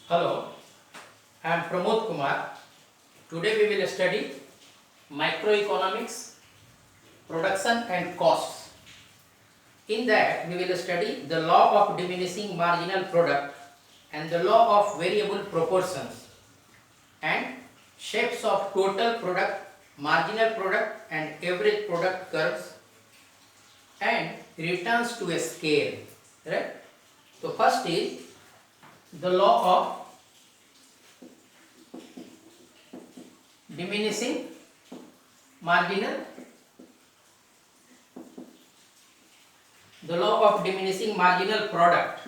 Hello, I am Pramod Kumar. Today we will study microeconomics, production and costs. In that we will study the law of diminishing marginal product and the law of variable proportions and shapes of total product, marginal product and average product curves and returns to a scale. Right? So first is the law of diminishing marginal product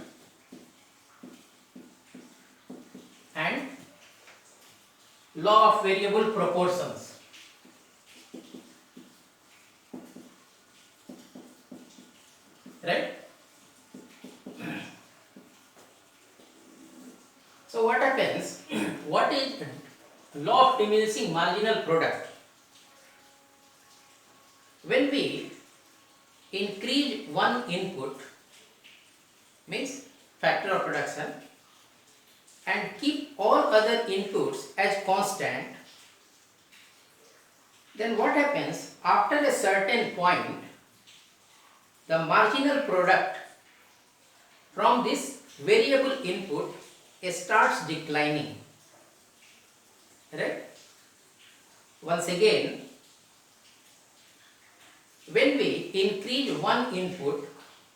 and law of variable proportions. Right? So what happens? What is law of diminishing marginal product? When we increase one input, means factor of production, and keep all other inputs as constant, then what happens? After a certain point, the marginal product from this variable input starts declining. Right? Once again, when we increase one input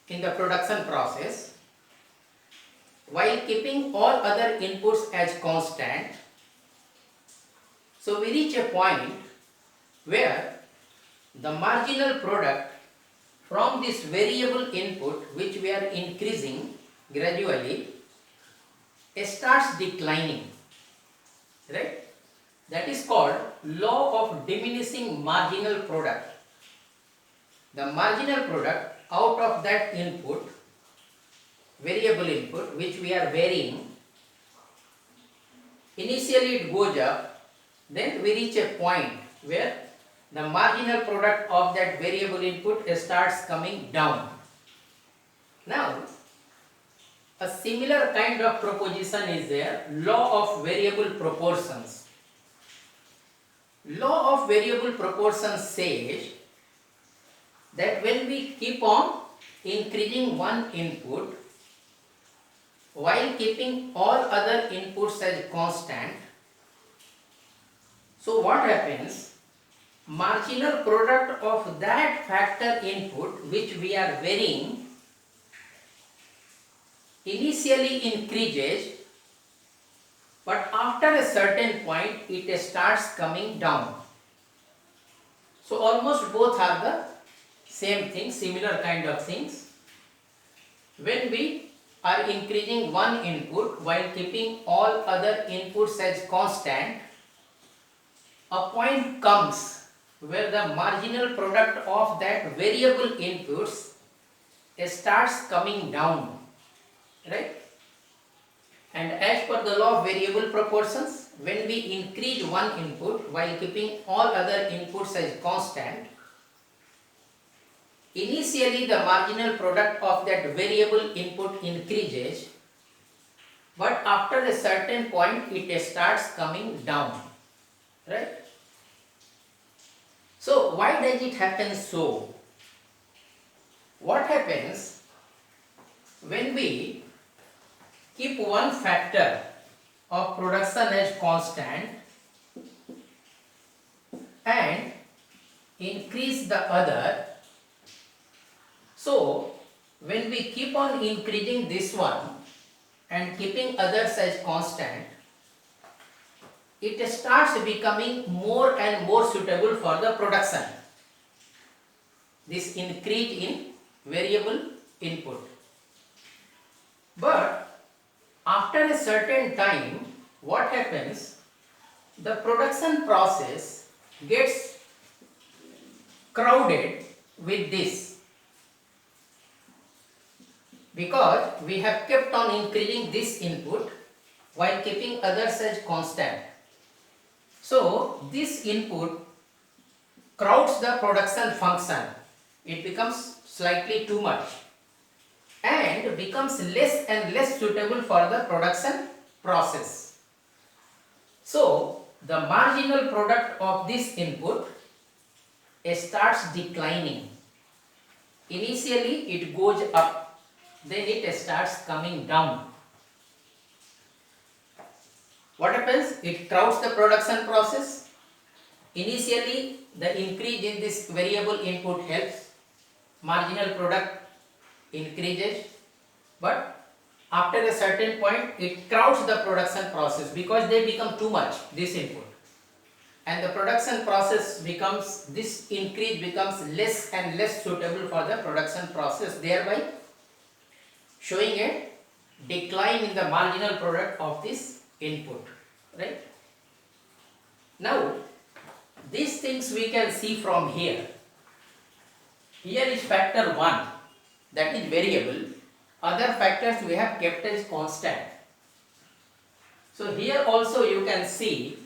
in the production process while keeping all other inputs as constant, so we reach a point where the marginal product from this variable input which we are increasing gradually starts declining. Right? That is called law of diminishing marginal product. The marginal product out of that input, variable input which we are varying, initially it goes up, then we reach a point where the marginal product of that variable input starts coming down. Now, a similar kind of proposition is there, law of variable proportions. Law of variable proportions says that when we keep on increasing one input while keeping all other inputs as constant, so what happens? Marginal product of that factor input which we are varying initially increases, but after a certain point it starts coming down. So almost both are the same thing, similar kind of things. When we are increasing one input while keeping all other inputs as constant, a point comes where the marginal product of that variable inputs starts coming down. Right? And as per the law of variable proportions, when we increase one input while keeping all other inputs as constant, initially the marginal product of that variable input increases, but after a certain point it starts coming down. Right? So why does it happen so? What happens when we keep one factor of production as constant and increase the other? So when we keep on increasing this one and keeping others as constant, it starts becoming more and more suitable for the production. This increase in variable input. But after a certain time, what happens? The production process gets crowded with this, because we have kept on increasing this input while keeping others as constant. So this input crowds the production function. It becomes slightly too much and becomes less and less suitable for the production process. So the marginal product of this input starts declining. Initially it goes up, then it starts coming down. What happens? It crowds the production process. Initially the increase in this variable input helps, marginal product increases, but after a certain point it crowds the production process because they become too much, this input, and the production process becomes, this increase becomes less and less suitable for the production process, thereby showing a decline in the marginal product of this input, right? Now these things we can see from here. Here is factor 1, that is variable. Other factors we have kept as constant. So here also you can see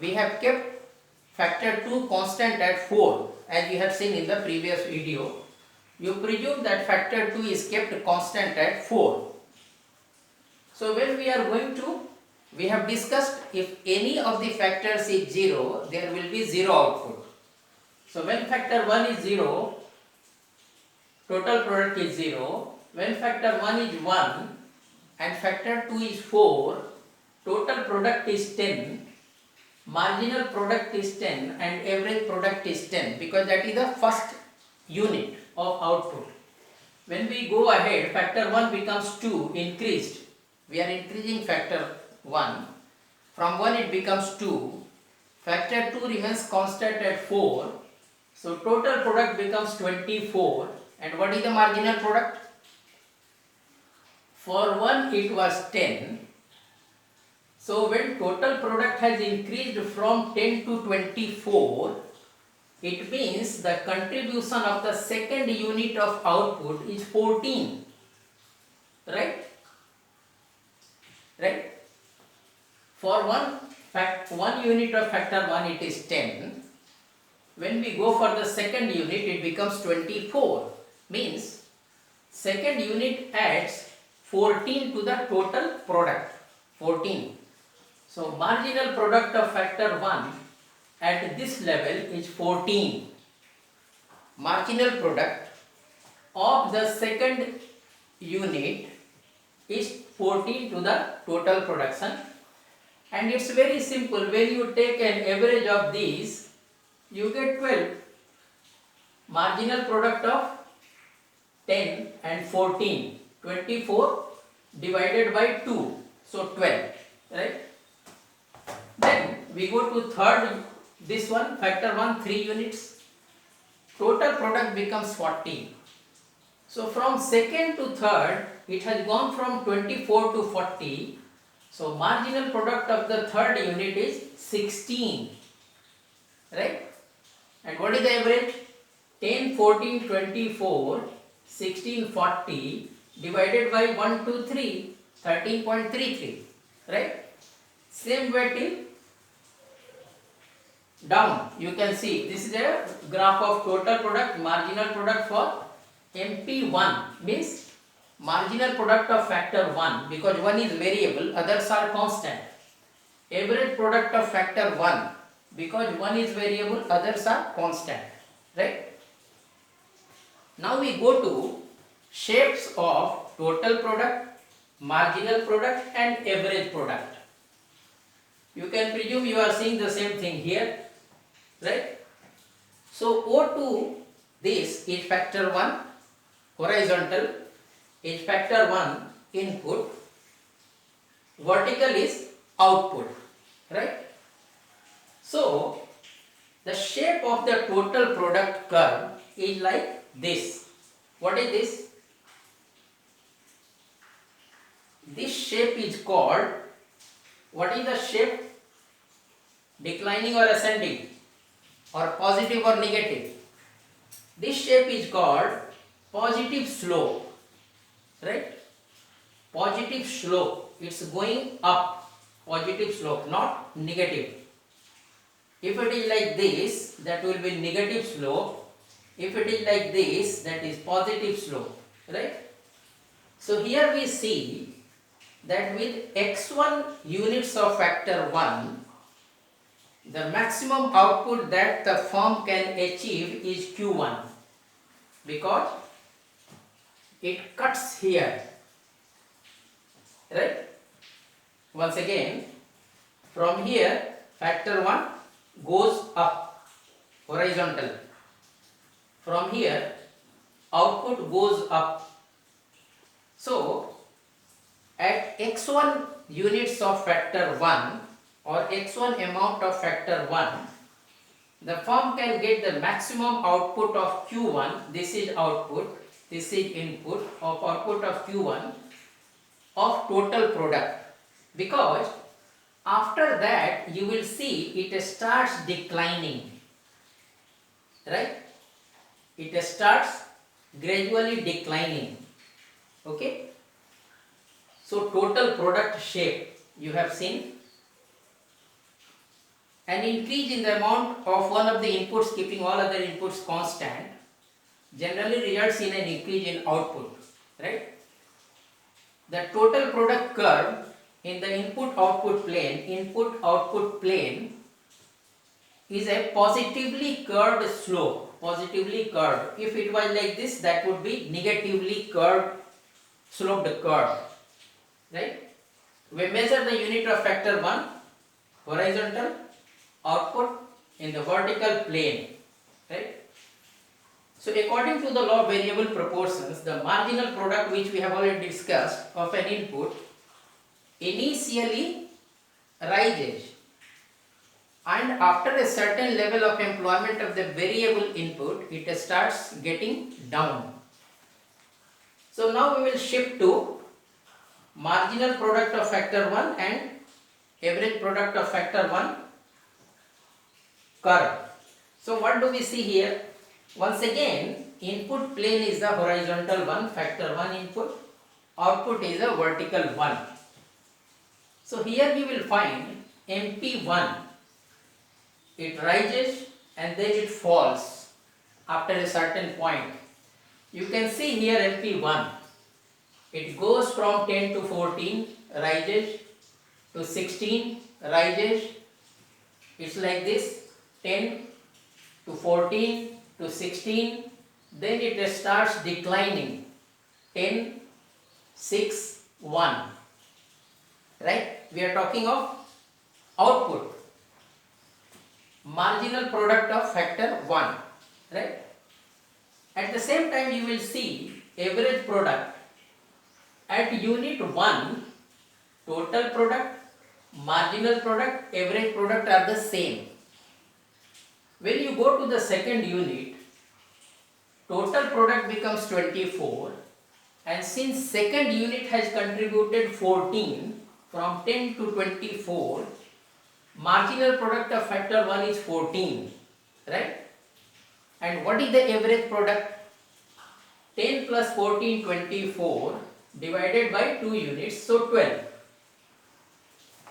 we have kept factor 2 constant at 4, as we have seen in the previous video. You presume that factor 2 is kept constant at 4. So when we are going to, we have discussed if any of the factors is 0, there will be 0 output. So when factor 1 is 0, total product is 0. When factor 1 is 1 and factor 2 is 4, total product is 10, marginal product is 10 and average product is 10, because that is the first unit of output. When we go ahead, factor 1 becomes 2, increased. We are increasing factor 1. From 1 it becomes 2. Factor 2 remains constant at 4. So total product becomes 24. And what is the marginal product? For 1 it was 10. So when total product has increased from 10 to 24, it means the contribution of the second unit of output is 14. Right? Right? For one unit of factor 1 it is 10. When we go for the second unit it becomes 24. Means second unit adds 14 to the total product. 14. So marginal product of factor 1 at this level is 14. Marginal product of the second unit is 14 to the total production, and it's very simple. When you take an average of these, you get 12. Marginal product of 10 and 14, 24 divided by 2, so 12, right? Then we go to third, this one, factor 1, 3 units, total product becomes 40. So from second to third, it has gone from 24 to 40, so marginal product of the third unit is 16, right? And what is the average? 10, 14, 24, 16, 40 divided by 1, 2, 3, 13.33, right? Same way till down. You can see this is a graph of total product, marginal product for MP1, means marginal product of factor 1, because 1 is variable, others are constant. Average product of factor 1, because 1 is variable, others are constant, right? Now we go to shapes of total product, marginal product and average product. You can presume you are seeing the same thing here, right? So O2, this is factor 1, horizontal is factor 1 input, vertical is output, right? So the shape of the total product curve is like this. What is this? This shape is called, what is the shape? Declining or ascending, or positive or negative? This shape is called positive slope, right? Positive slope, it's going up, positive slope, not negative. If it is like this, that will be negative slope. If it is like this, that is positive slope, right? So here we see that with x1 units of factor 1, the maximum output that the firm can achieve is Q1, because it cuts here, right? Once again, from here factor 1 goes up horizontal, from here output goes up. So at x1 units of factor 1 or x1 amount of factor 1, the firm can get the maximum output of Q1. This is output, this is input of output of Q1 of total product, because after that you will see it starts declining, right? It starts gradually declining. Okay, so total product shape you have seen. An increase in the amount of one of the inputs keeping all other inputs constant generally results in an increase in output, right? The total product curve in the input output plane is a positively curved slope, positively curved. If it was like this, that would be negatively curved, sloped curve, right? We measure the unit of factor 1 horizontal, output in the vertical plane, right? So according to the law of variable proportions, the marginal product, which we have already discussed, of an input initially rises, and after a certain level of employment of the variable input, it starts getting down. So now we will shift to marginal product of factor 1 and average product of factor 1 curve. So what do we see here? Once again, input plane is the horizontal one, factor 1 input, output is a vertical one. So here we will find MP1, it rises and then it falls after a certain point. You can see here MP1, it goes from 10 to 14, rises to 16, rises, it's like this, 10 to 14 to 16, then it starts declining, 10, 6, 1, right? We are talking of output, marginal product of factor 1, right? At the same time you will see average product at unit 1, total product, marginal product, average product are the same. When you go to the second unit, total product becomes 24, and since second unit has contributed 14, from 10 to 24, marginal product of factor 1 is 14, right? And what is the average product? 10 plus 14, 24 divided by 2 units, so 12.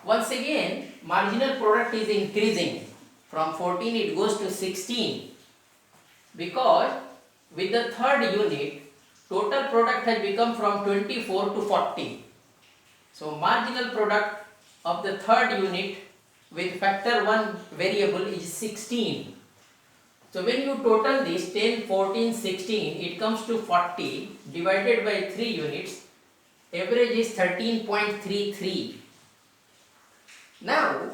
Once again, marginal product is increasing. From 14 it goes to 16, because with the third unit, total product has become from 24 to 40. So marginal product of the third unit with factor 1 variable is 16. So when you total this 10, 14, 16, it comes to 40 divided by 3 units, average is 13.33. Now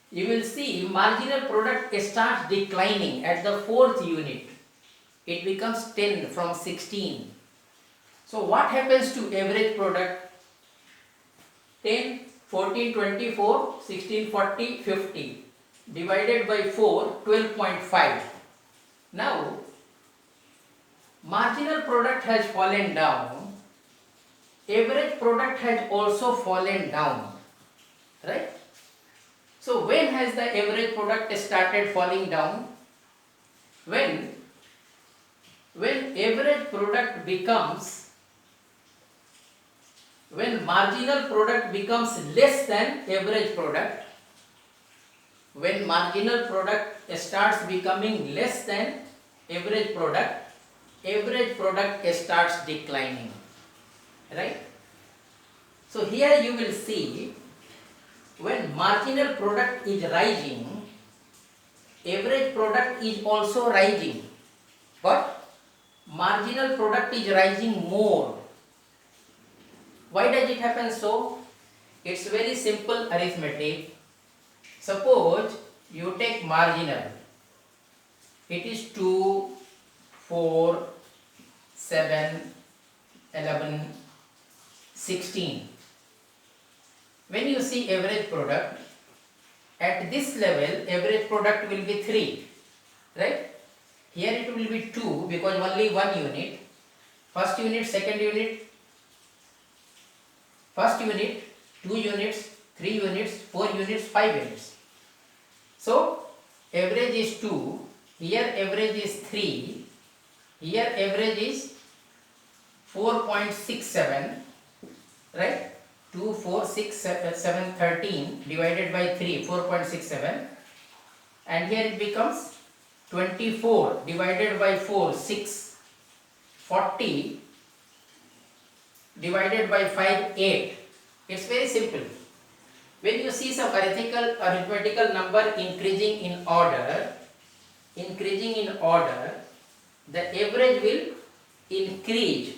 you will see marginal product starts declining at the fourth unit. It becomes 10 from 16. So what happens to average product? 10, 14, 24, 16, 40, 50 divided by 4, 12.5. Now marginal product has fallen down, average product has also fallen down, right? So when has the average product started falling down? When average product becomes, when marginal product becomes less than average product, when marginal product starts becoming less than average product starts declining, right? So here you will see when marginal product is rising, average product is also rising, but marginal product is rising more. Why does it happen so? It's very simple arithmetic. Suppose you take marginal, it is 2, 4, 7, 11, 16. When you see average product, at this level average product will be 3, right? Here it will be 2 because only one unit. First unit, second unit, first unit, 2 units, 3 units, 4 units, 5 units. So average is 2, here average is 3, here average is 4.67, right? 2, 4, 6, 7, 13 divided by 3, 4.67, and here it becomes 24 divided by 4, 6, 40 divided by 5, 8. It's very simple. When you see some arithmetical number increasing in order, the average will increase,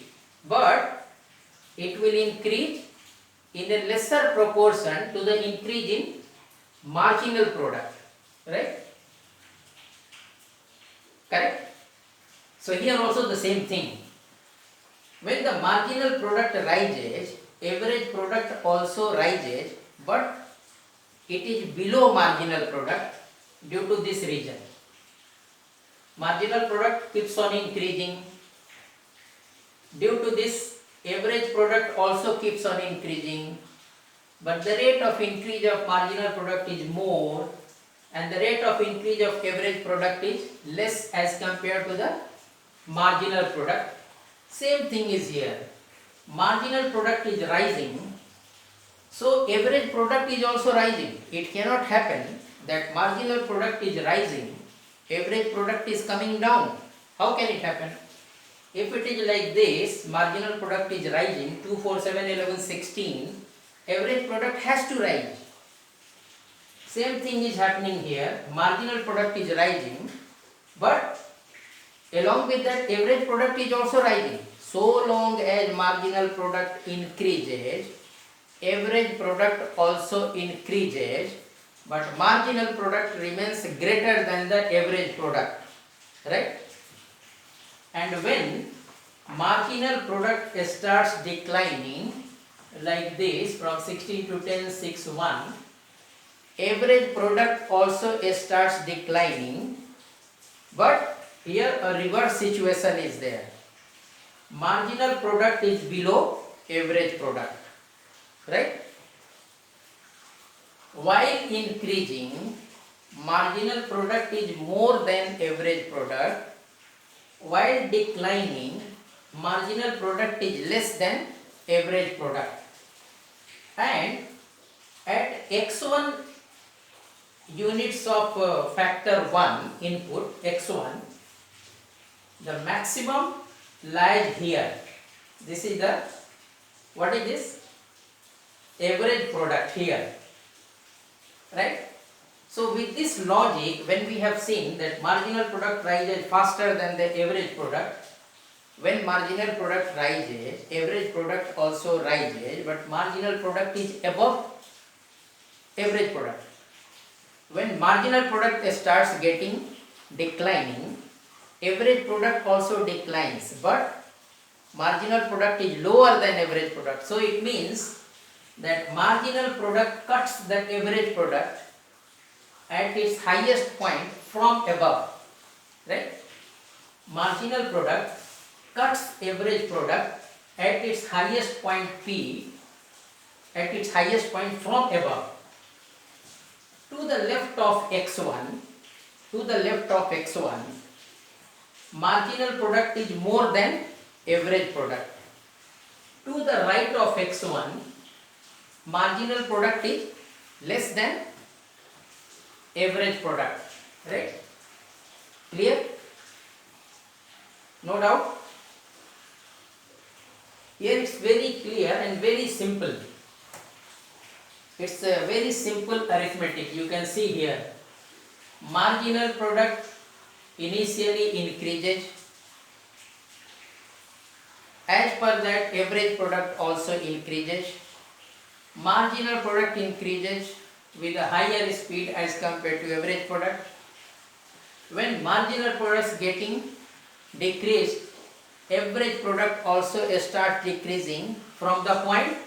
but it will increase in a lesser proportion to the increase in marginal product, right? Correct? So here also the same thing. When the marginal product rises, average product also rises, but it is below marginal product due to this reason. Marginal product keeps on increasing. Due to this, average product also keeps on increasing, but the rate of increase of marginal product is more and the rate of increase of average product is less as compared to the marginal product. Same thing is here. Marginal product is rising, so average product is also rising. It cannot happen that marginal product is rising, average product is coming down. How can it happen? If it is like this, marginal product is rising, 2, 4, 7, 11, 16, average product has to rise. Same thing is happening here. Marginal product is rising, but along with that average product is also rising. So long as marginal product increases, average product also increases, but marginal product remains greater than the average product, right? And when marginal product starts declining like this from 16 to 10, 6, 1, average product also starts declining, but here a reverse situation is there. Marginal product is below average product, right? While increasing, marginal product is more than average product. While declining, marginal product is less than average product. And at x1 units of factor 1 input, x1, the maximum lies here. This is the, what is this? Average product here, right? So with this logic, when we have seen that marginal product rises faster than the average product, when marginal product rises, average product also rises, but marginal product is above average product. When marginal product starts getting declining, average product also declines, but marginal product is lower than average product. So it means that marginal product cuts the average product at its highest point from above, right? Marginal product cuts average product at its highest point P, at its highest point from above. To the left of x1, marginal product is more than average product. To the right of x1, marginal product is less than average product, right? Clear? No doubt? Here it's very clear and very simple. It's a very simple arithmetic. You can see here. Marginal product initially increases. As per that, average product also increases. Marginal product increases with a higher speed as compared to average product. When marginal products getting decreased, average product also starts decreasing from the point.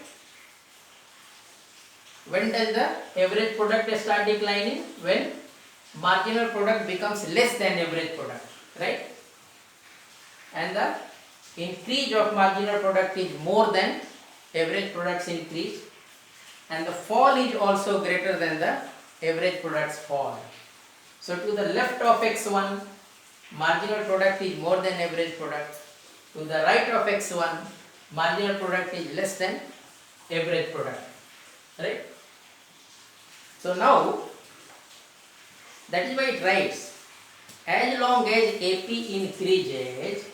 When does the average product start declining? When marginal product becomes less than average product, right? And the increase of marginal product is more than average product's increase, and the fall is also greater than the average product's fall. So to the left of x1, marginal product is more than average product. To the right of x1, marginal product is less than average product, right? So now, that is why it writes, as long as AP increases,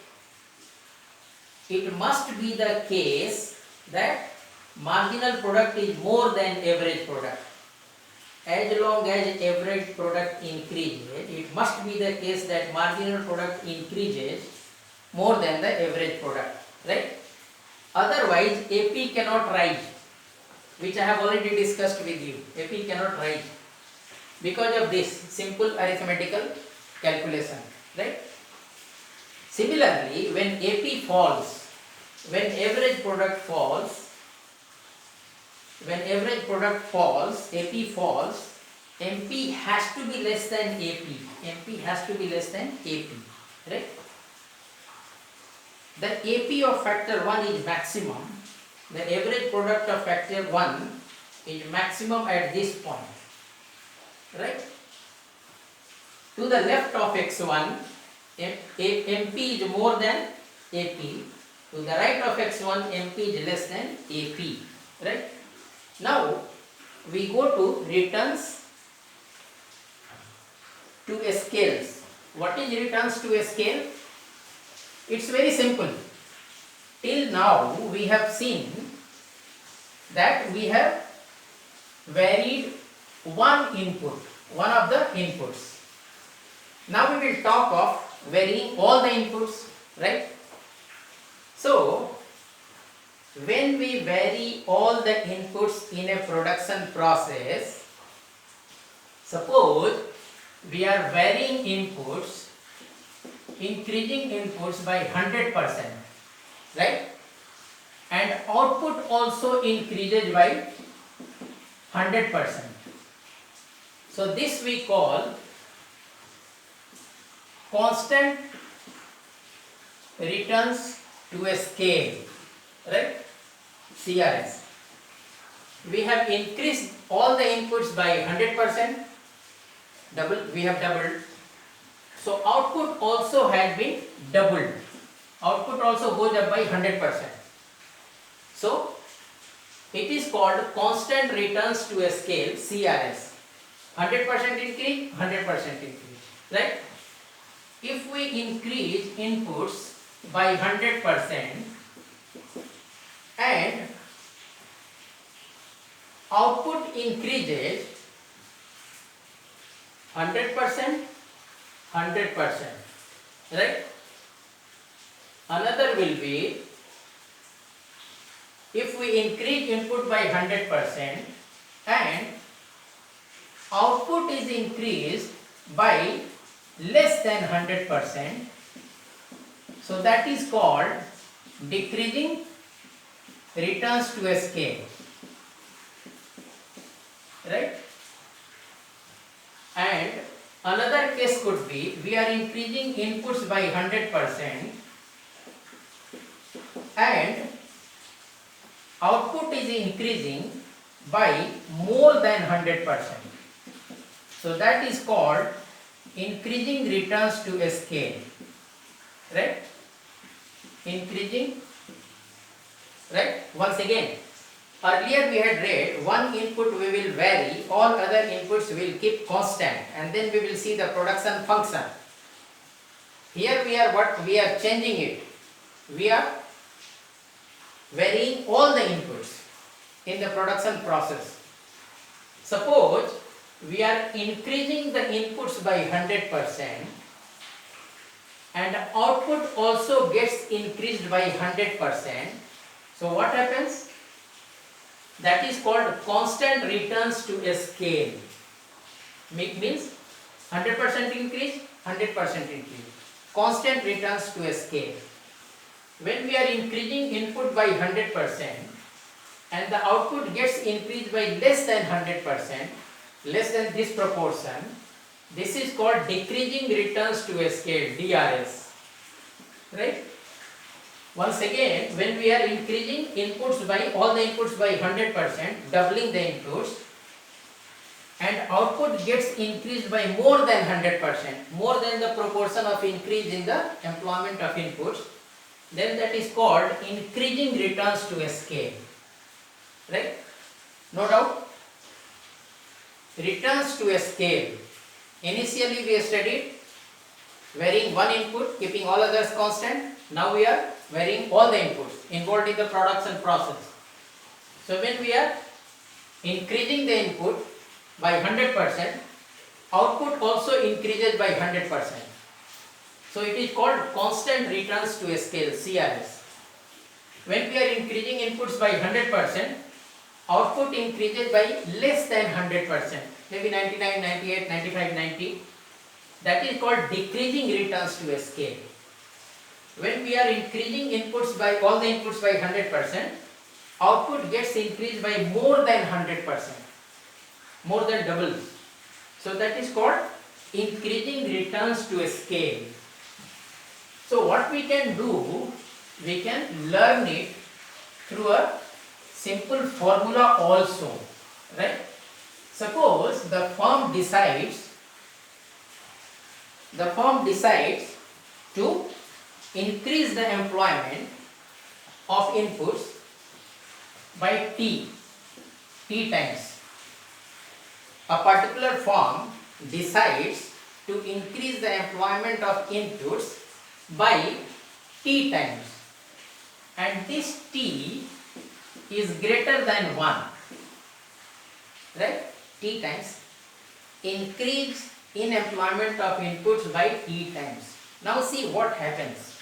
it must be the case that marginal product is more than average product. As long as average product increases, it must be the case that marginal product increases more than the average product, right? Otherwise, AP cannot rise, which I have already discussed with you. AP cannot rise because of this simple arithmetical calculation, right? Similarly, when AP falls, when average product falls, AP falls, MP has to be less than AP. MP has to be less than AP, right? The AP of factor 1 is maximum. The average product of factor 1 is maximum at this point, right? To the left of x1, MP is more than AP. To the right of x1, MP is less than AP, right? Now we go to returns to scales. What is returns to a scale? It's very simple. Till now we have seen that we have varied one input, one of the inputs. Now we will talk of varying all the inputs, right? So when we vary all the inputs in a production process, suppose we are varying inputs, increasing inputs by 100%, right? And output also increases by 100%. So this we call constant returns to a scale, right? CRS. We have increased all the inputs by 100%, we have doubled. So output also had been doubled. Output also goes up by 100%. So it is called constant returns to a scale, CRS. 100% increase, 100% increase, right? If we increase inputs by 100% and output increases 100%, 100%, right? Another will be, if we increase input by 100% and output is increased by less than 100%, so that is called decreasing returns to a scale, right? And another case could be, we are increasing inputs by 100% and output is increasing by more than 100%. So that is called increasing returns to a scale, right? Increasing, right? Once again, earlier we had read one input we will vary, all other inputs will keep constant, and then we will see the production function. Here we are changing it. We are varying all the inputs in the production process. Suppose we are increasing the inputs by 100% and output also gets increased by 100%. So what happens? That is called constant returns to a scale. Means 100% increase, 100% increase. Constant returns to a scale. When we are increasing input by 100% and the output gets increased by less than 100%, less than this proportion, this is called decreasing returns to a scale, DRS. Right? Once again, when we are increasing inputs by all the inputs by 100%, doubling the inputs, and output gets increased by more than 100%, more than the proportion of increase in the employment of inputs, then that is called increasing returns to a scale. Right? No doubt? Returns to a scale. Initially we studied varying one input, keeping all others constant. Now we are varying all the inputs involved in the production process. So when we are increasing the input by 100%, output also increases by 100%. So it is called constant returns to a scale, CRS. When we are increasing inputs by 100%, output increases by less than 100%, maybe 99, 98, 95, 90. That is called decreasing returns to a scale. When we are increasing inputs by all the inputs by 100%, output gets increased by more than 100%, more than double. So that is called increasing returns to a scale. So what we can do, we can learn it through a simple formula also, right? Suppose the firm decides to increase the employment of inputs by T times. A particular firm decides to increase the employment of inputs by T times, and this T is greater than 1, right? T times increase in employment of inputs by T times. Now see what happens.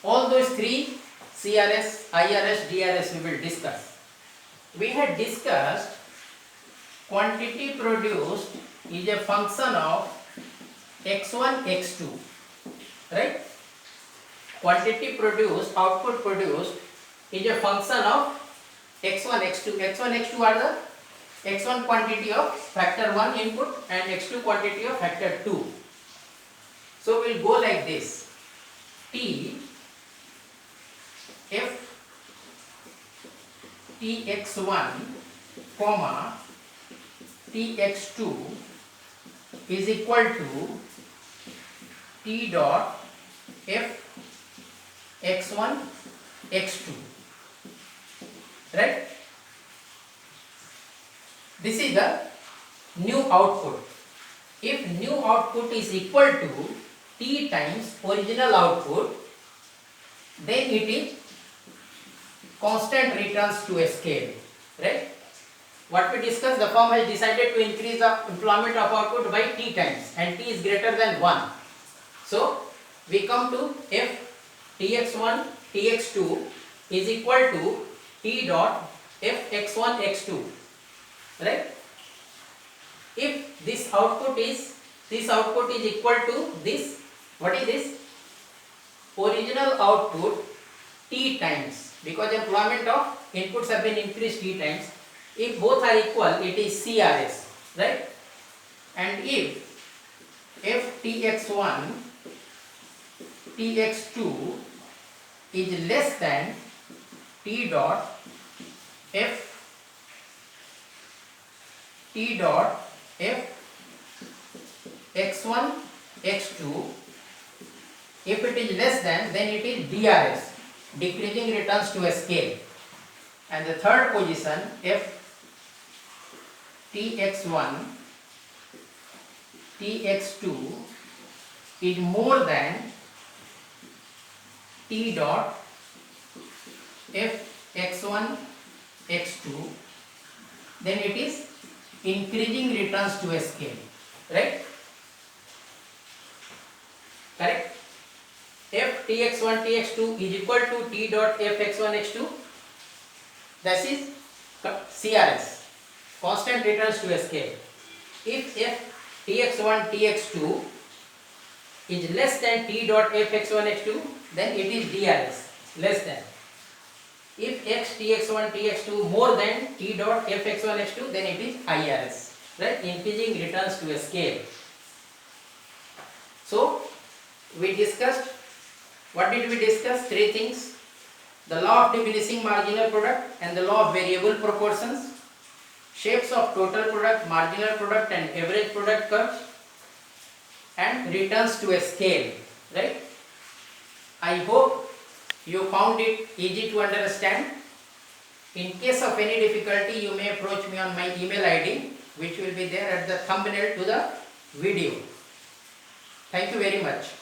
All those three, CRS, IRS, DRS, we will discuss. We had discussed quantity produced is a function of x1, x2, right? Quantity produced, output produced is a function of x1, x2. x1, x2 are the x1 quantity of factor 1 input and x2 quantity of factor 2. So we will go like this. T f tx1 comma tx2 is equal to T dot f x1 x2, right? This is the new output. If new output is equal to T times original output, then it is constant returns to a scale, right? What we discussed, the firm has decided to increase the employment of output by T times and T is greater than 1. So we come to f tx1 tx2 is equal to T dot f x1 x2, right? If this output is equal to this, what is this? Original output T times, because employment of inputs have been increased T times. If both are equal, it is CRS, right? And if f tx1 tx2 is less than T dot f x1 x2, if it is less than, then it is DRS, decreasing returns to a scale. And the third position, f tx1 tx2 is more than T dot f x1 x2, then it is increasing returns to a scale, right? Correct? F tx1 tx2 is equal to t dot f x1 x2. That is CRS, constant returns to a scale. If f tx1 tx2 is less than t dot f x1 x2, then it is DRS, less than. If x tx1 tx2 more than t dot f x1 x2, then it is IRS, right? Increasing returns to a scale. So we discussed, what did we discuss? Three things: the law of diminishing marginal product and the law of variable proportions, shapes of total product, marginal product and average product curves, and returns to a scale, right? I hope you found it easy to understand. In case of any difficulty, you may approach me on my email ID, which will be there at the thumbnail to the video. Thank you very much.